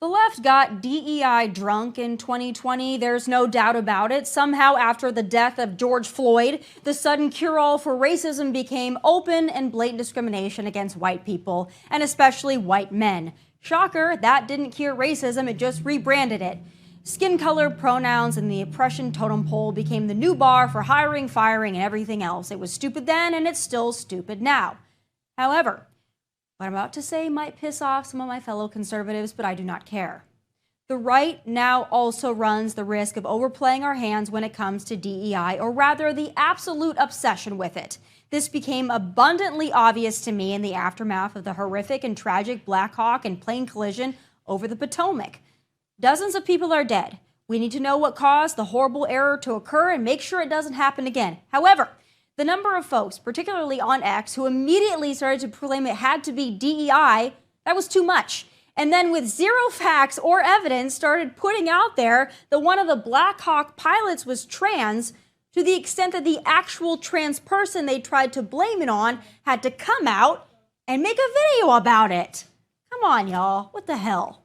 The left got DEI drunk in 2020, there's no doubt about it. Somehow, after the death of George Floyd, the sudden cure-all for racism became open and blatant discrimination against white people, and especially white men. Shocker, that didn't cure racism, it just rebranded it. Skin color, pronouns, and the oppression totem pole became the new bar for hiring, firing, and everything else. It was stupid then, and it's still stupid now. However, what I'm about to say might piss off some of my fellow conservatives, but I do not care. The right now also runs the risk of overplaying our hands when it comes to DEI, or rather the absolute obsession with it. This became abundantly obvious to me in the aftermath of the horrific and tragic Black Hawk and plane collision over the Potomac. Dozens of people are dead. We need to know what caused the horrible error to occur and make sure it doesn't happen again. However, the number of folks, particularly on X, who immediately started to proclaim it had to be DEI, that was too much. And then with zero facts or evidence started putting out there that one of the Black Hawk pilots was trans, to the extent that the actual trans person they tried to blame it on had to come out and make a video about it. Come on, y'all. What the hell?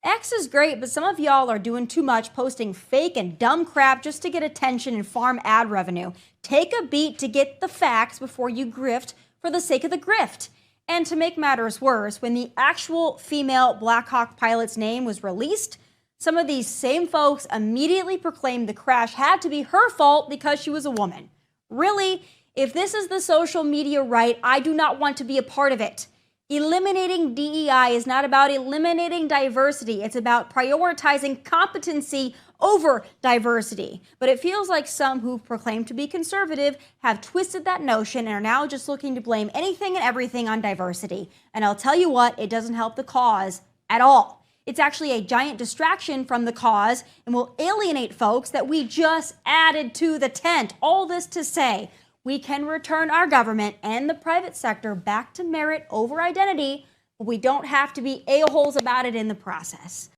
X is great, but some of y'all are doing too much, posting fake and dumb crap just to get attention and farm ad revenue. Take a beat to get the facts before you grift for the sake of the grift. And to make matters worse, when the actual female Black Hawk pilot's name was released, some of these same folks immediately proclaimed the crash had to be her fault because she was a woman. Really, if this is the social media right, I do not want to be a part of it. Eliminating DEI is not about eliminating diversity. It's about prioritizing competency over diversity. But it feels like some who proclaim to be conservative have twisted that notion and are now just looking to blame anything and everything on diversity. And I'll tell you what, it doesn't help the cause at all. It's actually a giant distraction from the cause and will alienate folks that we just added to the tent. All this to say, we can return our government and the private sector back to merit over identity, but we don't have to be a-holes about it in the process.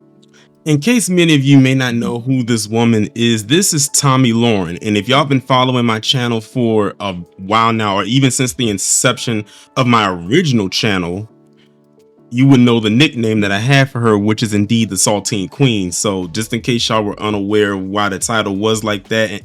In case many of you may not know who this woman is, this is Tommi Lahren. And if y'all been following my channel for a while now, or even since the inception of my original channel, you would know the nickname that I have for her, which is indeed the Saltine Queen. So just in case y'all were unaware why the title was like that,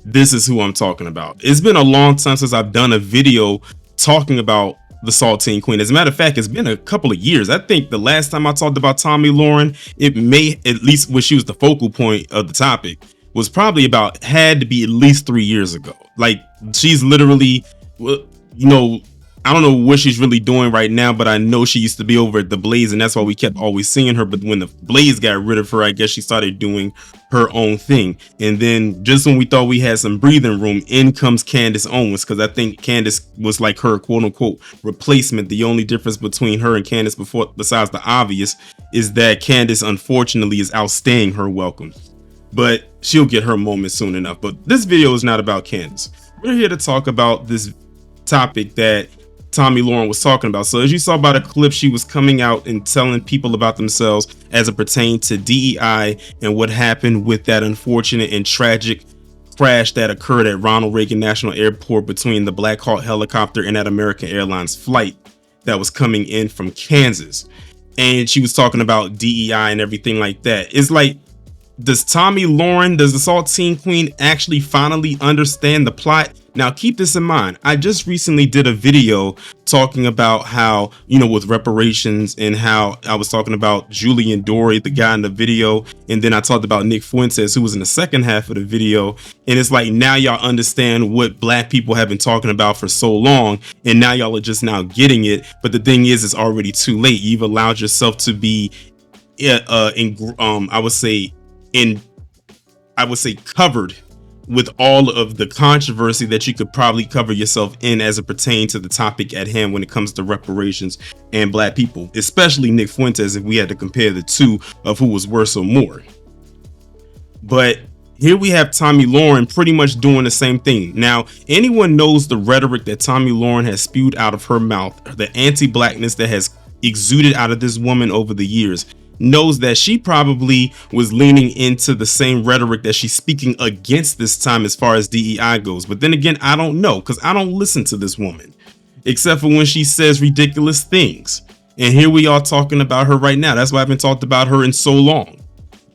this is who I'm talking about. It's been a long time since I've done a video talking about the Saltine Queen. As a matter of fact, it's been a couple of years. I think the last time I talked about Tommi Lahren, it may, at least when she was the focal point of the topic, was probably had to be at least 3 years ago. Like, she's literally, you know, I don't know what she's really doing right now, but I know she used to be over at the Blaze, and that's why we kept always seeing her. But when the Blaze got rid of her, I guess she started doing her own thing. And then just when we thought we had some breathing room, in comes Candace Owens, because I think Candace was like her quote unquote replacement. The only difference between her and Candace, besides the obvious, is that Candace unfortunately is outstaying her welcome. But she'll get her moment soon enough. But this video is not about Candace. We're here to talk about this topic that Tommi Lahren was talking about. So as you saw by the clip, she was coming out and telling people about themselves as it pertained to DEI and what happened with that unfortunate and tragic crash that occurred at Ronald Reagan National Airport between the Black Hawk helicopter and that American Airlines flight that was coming in from Kansas. And she was talking about DEI and everything like that. It's like, does Tommi Lahren, does the Saltine Queen actually finally understand the plot? Now, keep this in mind. I just recently did a video talking about how, you know, with reparations, and how I was talking about Julian Dory, the guy in the video. And then I talked about Nick Fuentes, who was in the second half of the video. And it's like, now y'all understand what Black people have been talking about for so long. And now y'all are just now getting it. But the thing is, it's already too late. You've allowed yourself to be, I would say covered with all of the controversy that you could probably cover yourself in as it pertains to the topic at hand when it comes to reparations and Black people, especially Nick Fuentes, if we had to compare the two of who was worse or more. But here we have Tommi Lahren pretty much doing the same thing. Now, anyone knows the rhetoric that Tommi Lahren has spewed out of her mouth, the anti-Blackness that has exuded out of this woman over the years, knows that she probably was leaning into the same rhetoric that she's speaking against this time as far as DEI goes. But then again, I don't know, because I don't listen to this woman except for when she says ridiculous things. And here we are talking about her right now. That's why I haven't talked about her in so long.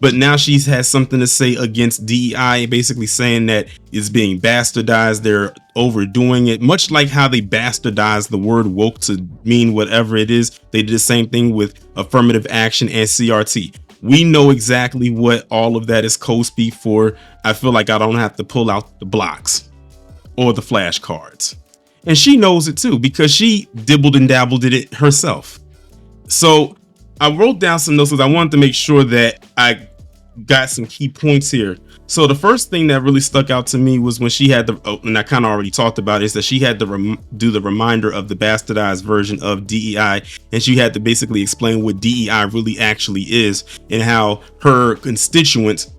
But now she's has something to say against DEI, basically saying that it's being bastardized. They're overdoing it, much like how they bastardized the word woke to mean whatever it is. They did the same thing with affirmative action and CRT. We know exactly what all of that is code speak for. I feel like I don't have to pull out the blocks or the flashcards. And she knows it too, because she dibbled and dabbled in it herself. So I wrote down some notes because I wanted to make sure that I got some key points here. So the first thing that really stuck out to me was when she had and I kind of already talked about it, is that she had to do the reminder of the bastardized version of DEI, and she had to basically explain what DEI really actually is and how her constituents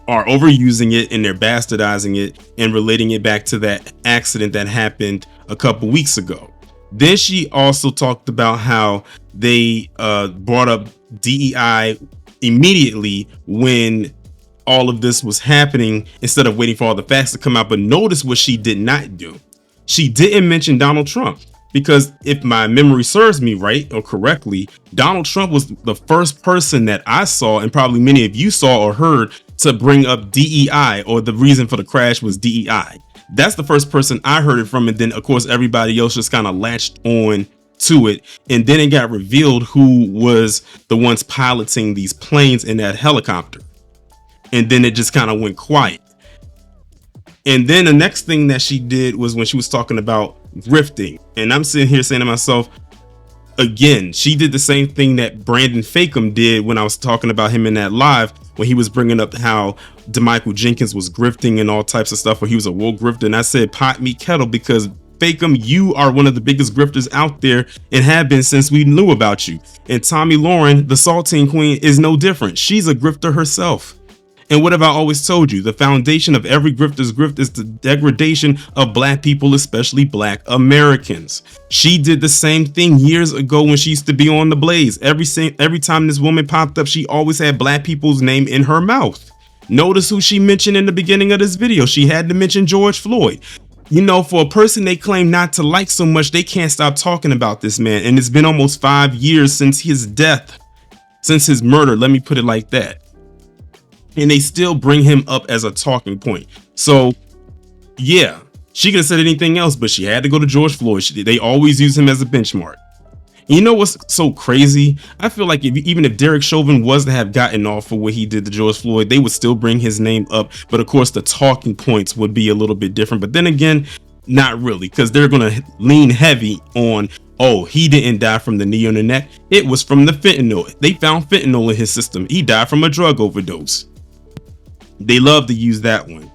are overusing it and they're bastardizing it and relating it back to that accident that happened a couple weeks ago. Then she also talked about how they brought up DEI immediately when all of this was happening, instead of waiting for all the facts to come out. But notice what she did not do. She didn't mention Donald Trump, because if my memory serves me right or correctly, Donald Trump was the first person that I saw, and probably many of you saw or heard, to bring up DEI, or the reason for the crash was DEI. That's the first person I heard it from. And then of course everybody else just kind of latched on to it. And then it got revealed who was the ones piloting these planes in that helicopter. And then it just kind of went quiet. And then the next thing that she did was when she was talking about grifting. And I'm sitting here saying to myself, again, she did the same thing that Brandon Fakem did when I was talking about him in that live, when he was bringing up how DeMichael Jenkins was grifting and all types of stuff, where he was a woke grifter. And I said, pot me kettle, because Fakem, you are one of the biggest grifters out there and have been since we knew about you. And Tomi Lahren, the Saltine Queen, is no different. She's a grifter herself. And what have I always told you? The foundation of every grifter's grift is the degradation of black people, especially black Americans. She did the same thing years ago when she used to be on The Blaze. Every time this woman popped up, she always had black people's name in her mouth. Notice who she mentioned in the beginning of this video. She had to mention George Floyd. You know, for a person they claim not to like so much, they can't stop talking about this man. And it's been almost 5 years since his death, since his murder. Let me put it like that. And they still bring him up as a talking point. So yeah, she could have said anything else, but she had to go to George Floyd. They always use him as a benchmark. You know what's so crazy? I feel like even if Derek Chauvin was to have gotten off for what he did to George Floyd, they would still bring his name up. But of course, the talking points would be a little bit different. But then again, not really, because they're going to lean heavy on, oh, he didn't die from the knee on the neck. It was from the fentanyl. They found fentanyl in his system. He died from a drug overdose. They love to use that one.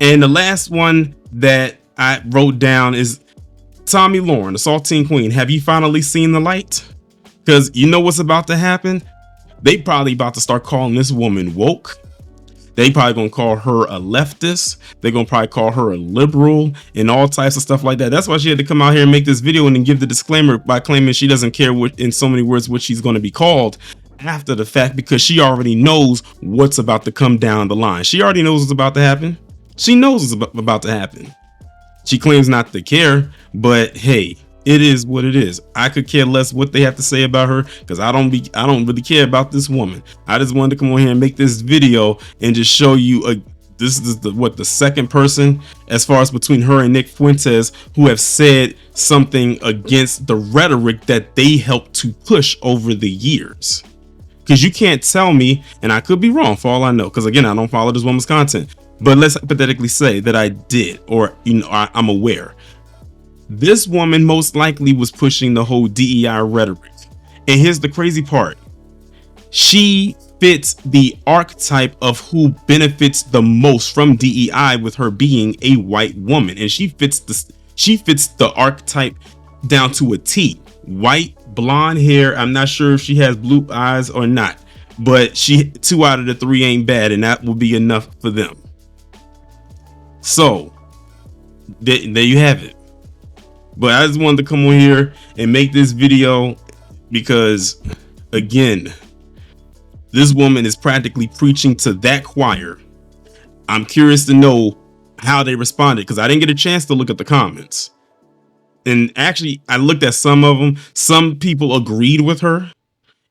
And the last one that I wrote down is Tomi Lahren, the Saltine Queen. Have you finally seen the light? Because you know what's about to happen? They probably about to start calling this woman woke. They probably gonna call her a leftist. They're gonna probably call her a liberal and all types of stuff like that. That's why she had to come out here and make this video and then give the disclaimer by claiming she doesn't care what, in so many words, what she's going to be called after the fact, because she already knows what's about to come down the line. She already knows what's about to happen. She knows what's about to happen. She claims not to care, but hey, it is what it is. I could care less what they have to say about her, because I don't really care about this woman. I just wanted to come on here and make this video and just show you this is the second person, as far as between her and Nick Fuentes, who have said something against the rhetoric that they helped to push over the years. Because you can't tell me, and I could be wrong for all I know, because again, I don't follow this woman's content, but let's hypothetically say that I did, or I'm aware. This woman most likely was pushing the whole DEI rhetoric. And here's the crazy part. She fits the archetype of who benefits the most from DEI, with her being a white woman. And she fits the archetype down to a T. White, blonde hair. I'm not sure if she has blue eyes or not, but 2 out of the 3 ain't bad, and that will be enough for them. So there you have it. But I just wanted to come on here and make this video because, again, this woman is practically preaching to that choir. I'm curious to know how they responded, because I didn't get a chance to look at the comments. And actually, I looked at some of them. Some people agreed with her.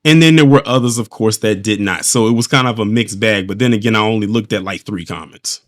And then there were others, of course, that did not. So it was kind of a mixed bag. But then again, I only looked at like 3 comments.